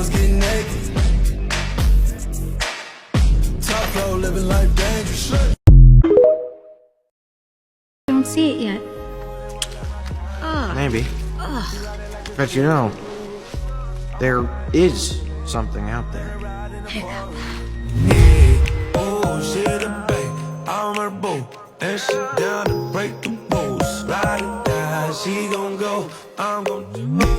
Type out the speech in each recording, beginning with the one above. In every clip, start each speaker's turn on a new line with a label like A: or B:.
A: was getting naked. Top flow, living life dangerous.
B: Don't see it yet.
C: Maybe. But you know, there is something out there.
A: Yeah, oh, she the bank, I'm her boo. And she down to break the rules. Ride or die, she gon' go, I'm gon' do it.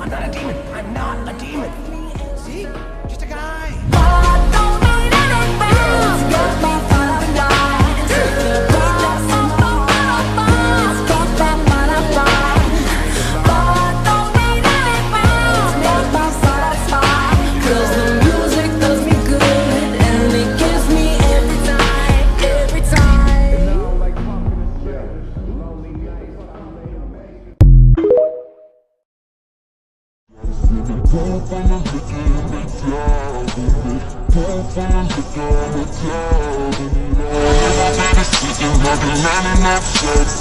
D: I'm not a demon. I'm not a demon. See? Just a guy.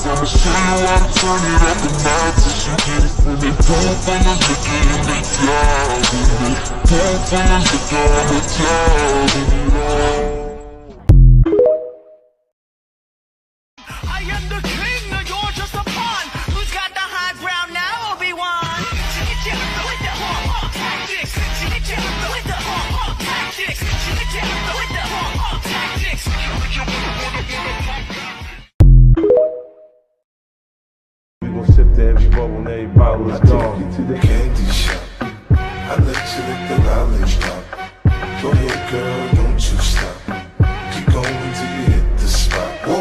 E: I'ma show you how to turn it up and now till you get it from me. Pull from the liquor and the cloud with me. Pull from the liquor and the cloud with me.
D: I am the king, you're just a pawn. Who's got the high ground now, Obi-Wan? With the tactics. With the tactics. With the tactics.
F: We gon' sip to every bubble and every bottle is gone.
A: Take you to the candy shop. I let you lick the lollipop. Go ahead, girl, don't you stop. Keep going till you hit the spot. Whoa.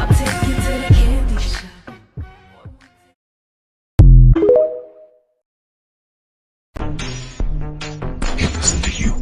G: I'll take you to the candy shop.
E: Hey, listen to you.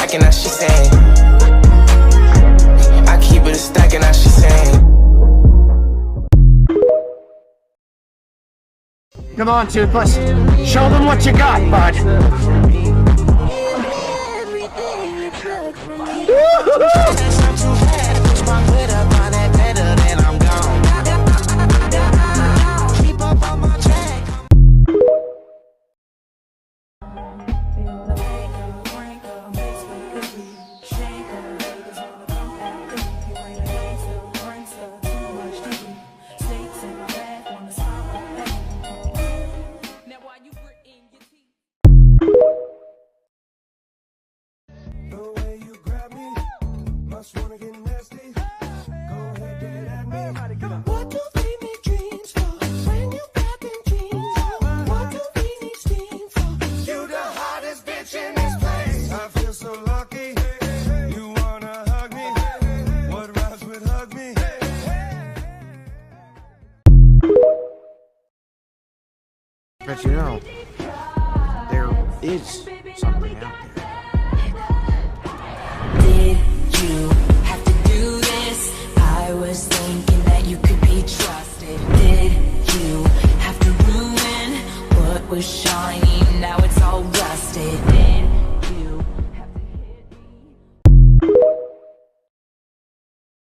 H: And now she saying, I keep it a stack and now she saying.
C: Come on, Toothless. Show them what you got, bud.
G: What do we need dreams for? When you got them dreams, what do we need steam for?
A: You the hottest bitch in this place. I feel so lucky. You wanna hug me? What rhymes with hug me?
C: But you know, there is something out there.
G: Did you have to do this? I was thinking that you could be trusted. Did you have to ruin what was shiny? Now it's all rusted. Did you have to hit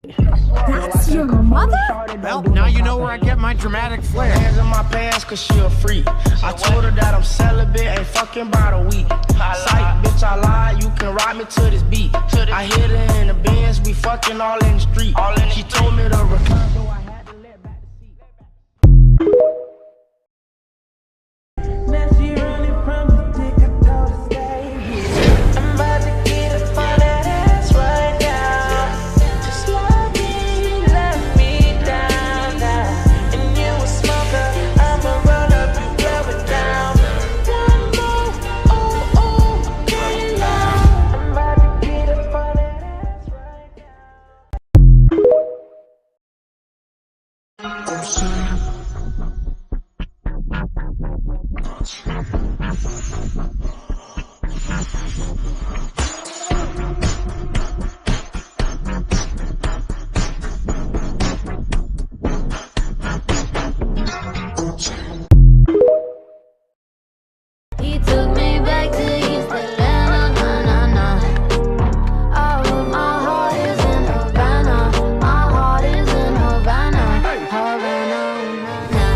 G: me?
B: That's your mother?
C: Well, now you know where I get my dramatic flair.
D: Hands in my pants cause she a freak. I told her that I'm celibate, ain't fucking by the week. Psych, bitch, I lied, you can ride me to this beat. I hit her in the Benz, we fucking all in the street. She told me to recline, so I had to let back the seat.
I: He took me back to East Atlanta, na na na. Oh, my heart is in Havana. My heart is in Havana, Havana, na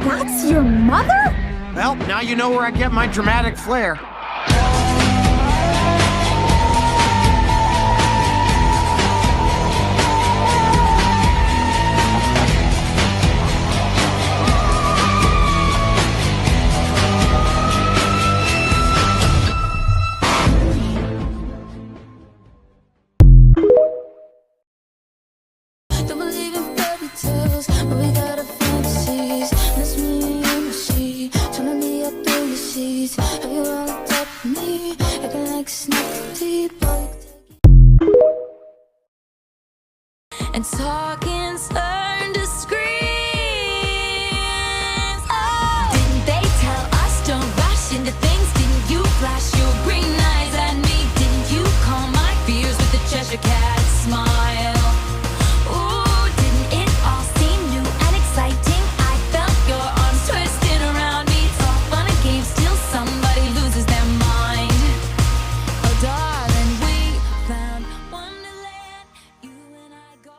B: That's your mother?
C: Well, now you know where I get my dramatic flair.
I: Don't believe in fairy tales, but we got our fantasies. Miss me in the sea, turning me up through your seats. Have you all on top of me, acting like snake deep? And talking's turned to screams. Oh, didn't they tell us don't rush into things? Didn't you flash your green eyes at me? Didn't you calm my fears with a Cheshire Cat smile? Ooh, didn't it all seem new and exciting? I felt your arms twisting around me. It's all fun and games till somebody loses their mind. Oh, darling, we found Wonderland. You and I got.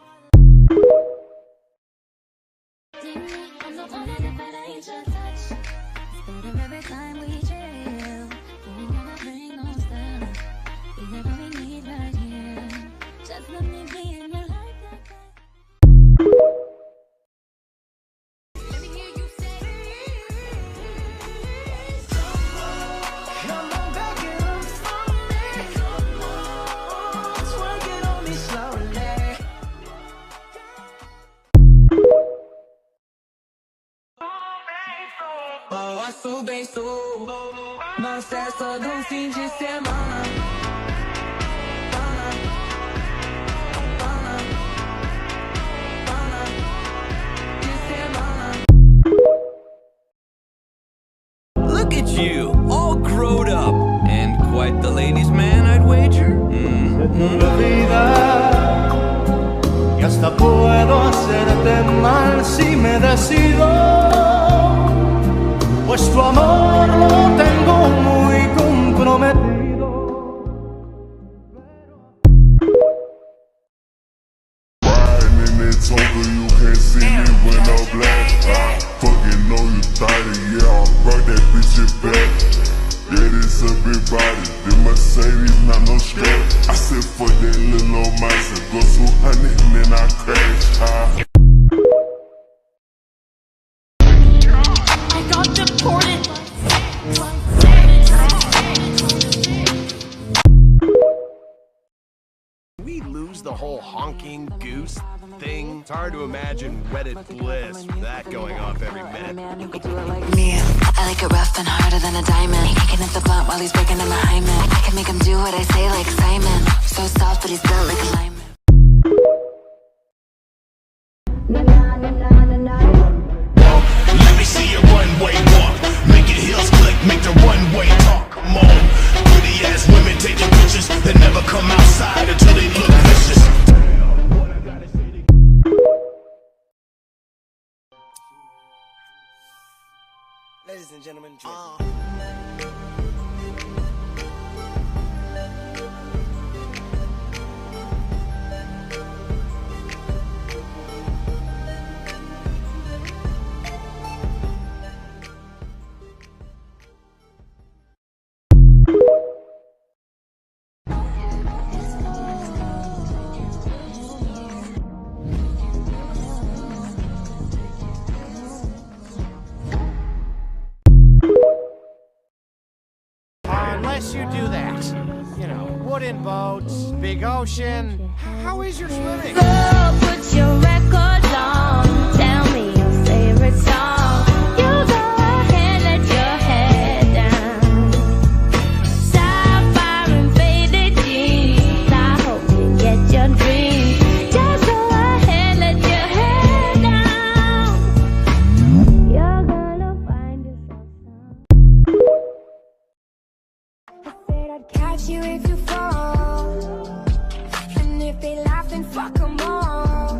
I: I'm the one that if it ain't your touch, instead of every time we chill, we never bring those down. We never we need right here. Just let me be in your life like that. Let me hear you say, come on back and I'm slowly. Come on, twerk it on me slowly.
H: Posso bem sou, não cessa do fim de semana.
J: Look at you, all grown up. And quite the ladies' man, I'd wager.
F: Y hasta puedo hacerte mal si me decido, pues tu amor lo tengo muy comprometido.
E: Riding in that Tonka, you can't see me when I'm black. I fucking know you thought it, yeah, I brought that bitch it back. Yeah, this a big body, the Mercedes not no scratch. I said fuck that little old mice and go 200 and then I crash.
I: I got deported.
K: We lose the whole honking goose thing. It's hard to imagine wedded bliss with that going off every minute.
G: Me, I like it rough and harder than a diamond. He can hit the blunt while he's breaking in the hymen. I can make him do what I say like Simon. So soft, but he's built like a lineman.
A: Let me see your runway walk. Make your heels click, make the runway talk. Come on. Pretty ass women taking pictures that never come outside until they look vicious.
H: Ladies and gentlemen,
C: ocean. How is your swimming?
I: Go put your record on. Tell me your favorite song. You go ahead, let your head down. Sapphire and faded jeans. I hope you get your dreams. Just go ahead, let your head down. You're gonna find yourself some. I said I'd catch you if you fall. And if they laugh, then fuck 'em all.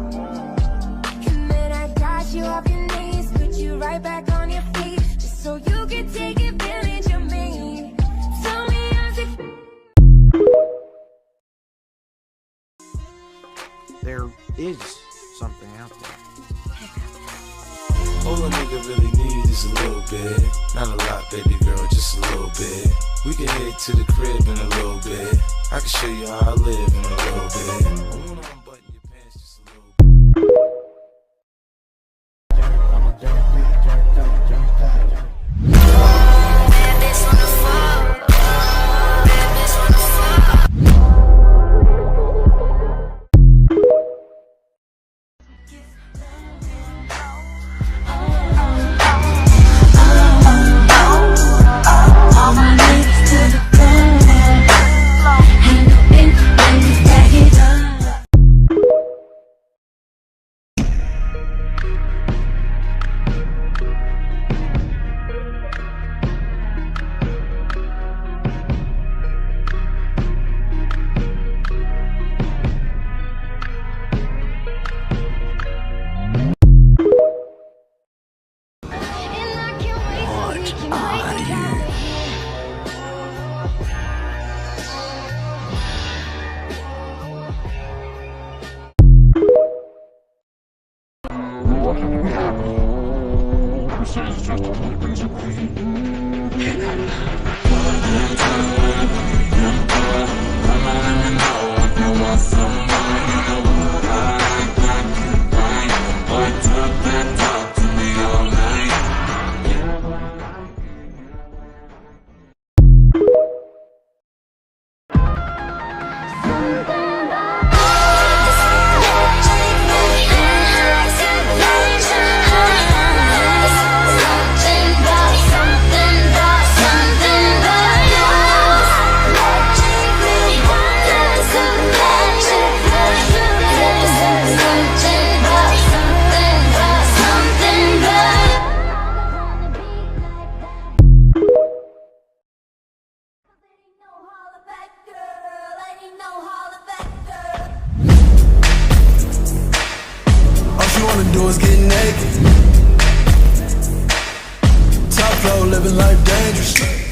I: And then I got you off your knees, put you right back on your feet, just so you can take advantage of me. Tell me how's it feel?
C: There is something out there.
L: All a nigga really need is a little bit. Not a lot, baby girl, just a little bit. We can head to the crib in a little bit. I can show you how I live in a little bit. I wanna unbutton your pants just a little bit.
I: All my niggas to the bone. Hang up in, ladies, back it up.
L: Do is get naked. Top flow, living life dangerous.